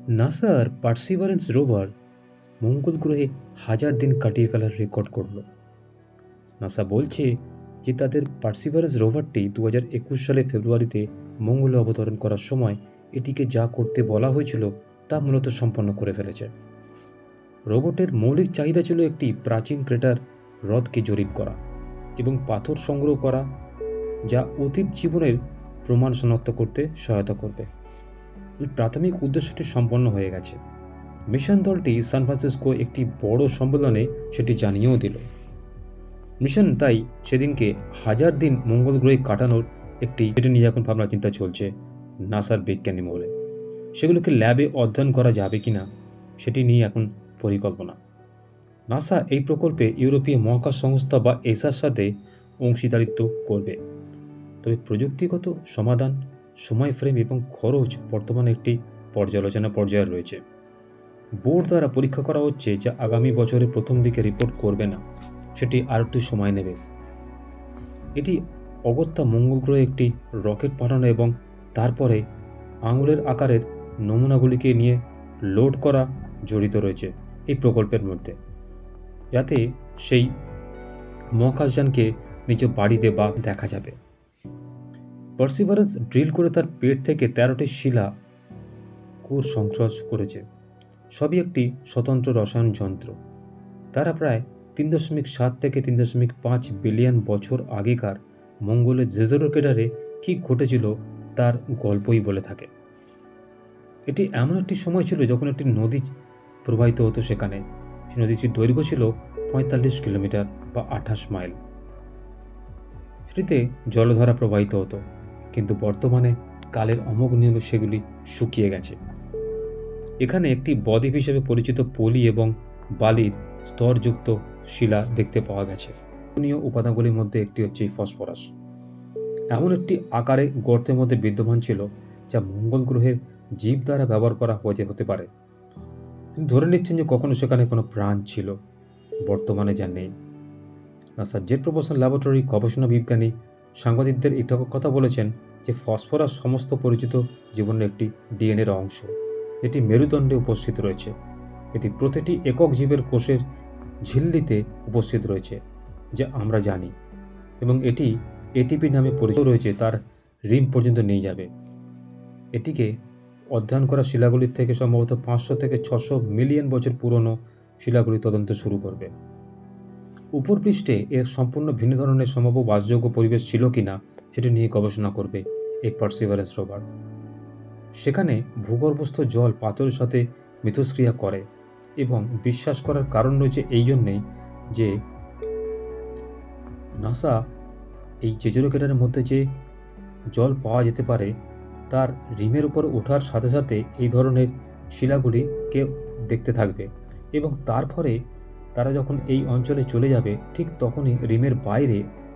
নাসার perseverance rover মঙ্গল গ্রহে 1000 দিন কাটিয়ে ফেলার রেকর্ড করল। নাসা বলছে যে তাদের পার্সিভারেন্স রোভারটি 2021 সালে ফেব্রুয়ারিতে মঙ্গলে অবতরণ করার সময় এটিকে যা করতে বলা হয়েছিল তা মূলত সম্পন্ন করে ফেলেছে। রোবটের মৌলিক চাহিদা ছিল একটি প্রাচীন ক্রেটার হ্রদকে জরিপ করা এবং পাথর সংগ্রহ করা, যা অতীত জীবনের প্রমাণ শনাক্ত করতে সহায়তা করবে। এই প্রাথমিক উদ্দেশ্যটি সম্পন্ন হয়ে গেছে। মিশন দলটি সান ফ্রান্সিসকো একটি বড় সম্মেলনে সেটি জানিয়েও দিল। মিশন তাই সেদিনকে 1000 দিন মঙ্গল গ্রহে কাটানোর সেটি নিয়ে এখন ভাবনা চিন্তা চলছে নাসার বিজ্ঞানী মহলে। সেগুলোকে ল্যাবে অধ্যয়ন করা যাবে কিনা সেটি নিয়ে এখন পরিকল্পনা। নাসা এই প্রকল্পে ইউরোপীয় মহাকাশ সংস্থা বা এসার সাথে অংশীদারিত্ব করবে। তবে প্রযুক্তিগত সমাধান, সময় ফ্রেম এবং খরচ বর্তমানে একটি পর্যালোচনা পর্যায়ে রয়েছে। বোর্ড দ্বারা পরীক্ষা করা হচ্ছে যে আগামী বছরের প্রথম দিকে রিপোর্ট করবে না, সেটি আর একটু সময় নেবে। এটি অগত্যা মঙ্গল গ্রহে একটি রকেট পাঠানো এবং তারপরে আঙুলের আকারের নমুনাগুলিকে নিয়ে লোড করা জড়িত রয়েছে এই প্রকল্পের মধ্যে, যাতে সেই মহাকাশযানকে নিজ বাড়িতে বা দেখা যাবে। পার্সিভারেন্স ড্রিল করে তার পেট থেকে 13টি শিলা কোর সংশ্লেষ করেছে। সবই একটি স্বতন্ত্র রসায়ন যন্ত্র। তারা প্রায় 3.7 থেকে 3.5 বিলিয়ন বছর আগেকার মঙ্গলের জেজেরো ক্রেটারে কি ঘটেছিল তার গল্পই বলে থাকে। এটি এমন একটি সময় ছিল যখন একটি নদী প্রবাহিত হতো সেখানে। সেই নদীটির দৈর্ঘ্য ছিল 45 কিলোমিটার বা 28 মাইল। সেটিতে জলধারা প্রবাহিত হতো, কিন্তু বর্তমানে কালের অমোঘ নিয়মে সেগুলি শুকিয়ে গেছে। এখানে একটি বদ্বীপ হিসেবে পরিচিত পলি এবং বালির স্তরযুক্ত শিলা দেখতে পাওয়া গেছে। উপাদানগুলির মধ্যে একটি হচ্ছে ফসফরাস। এমন একটি আকারে গর্তের মধ্যে বিদ্যমান ছিল যা মঙ্গল গ্রহের জীব দ্বারা ব্যবহার করা হতে পারে। তিনি ধরে নিচ্ছেন যে কখনো সেখানে কোনো প্রাণ ছিল, বর্তমানে যা নেই। নাসার জেট প্রোপালশন ল্যাবরেটরি গবেষণা বিজ্ঞানী সাংবাদিকদের এটা কথা বলেছেন যে ফসফরাস সমস্ত পরিচিত জীবনের একটি ডিএনএর অংশ, এটি মেরুদণ্ডে উপস্থিত রয়েছে। এটি প্রতিটি একক জীবের কোষের ঝিল্লিতে উপস্থিত রয়েছে, যা আমরা জানি, এবং এটি এটিপি নামে পরিচিত রয়েছে, তার রিম পর্যন্ত নিয়ে যাবে। এটিকে অধ্যয়ন করা শিলাগুলির থেকে সম্ভবত 500 থেকে 600 মিলিয়ন বছর পুরনো শিলাগুলি তদন্ত শুরু করবে। উপর পৃষ্ঠে এর সম্পূর্ণ ভিন্ন ধরনের সম্ভাব্য বাসযোগ্য পরিবেশ ছিল কিনা সেটি নিয়ে গবেষণা করবে এই পার্সিভারেন্স রোভার। সেখানে ভূগর্ভস্থ জল পাথরের সাথে মিথস্ক্রিয়া করে, এবং বিশ্বাস করার কারণ রয়েছে এই জন্যেই যে নাসা এই জেজেরো ক্রেটারের মধ্যে যে জল পাওয়া যেতে পারে তার রিমের উপর ওঠার সাথে সাথে এই ধরনের শিলাগুলিকে দেখতে থাকবে, এবং তারপরে তারা যখন এই অঞ্চলে চলে যাবে ঠিক তখনই রিমের বাইরে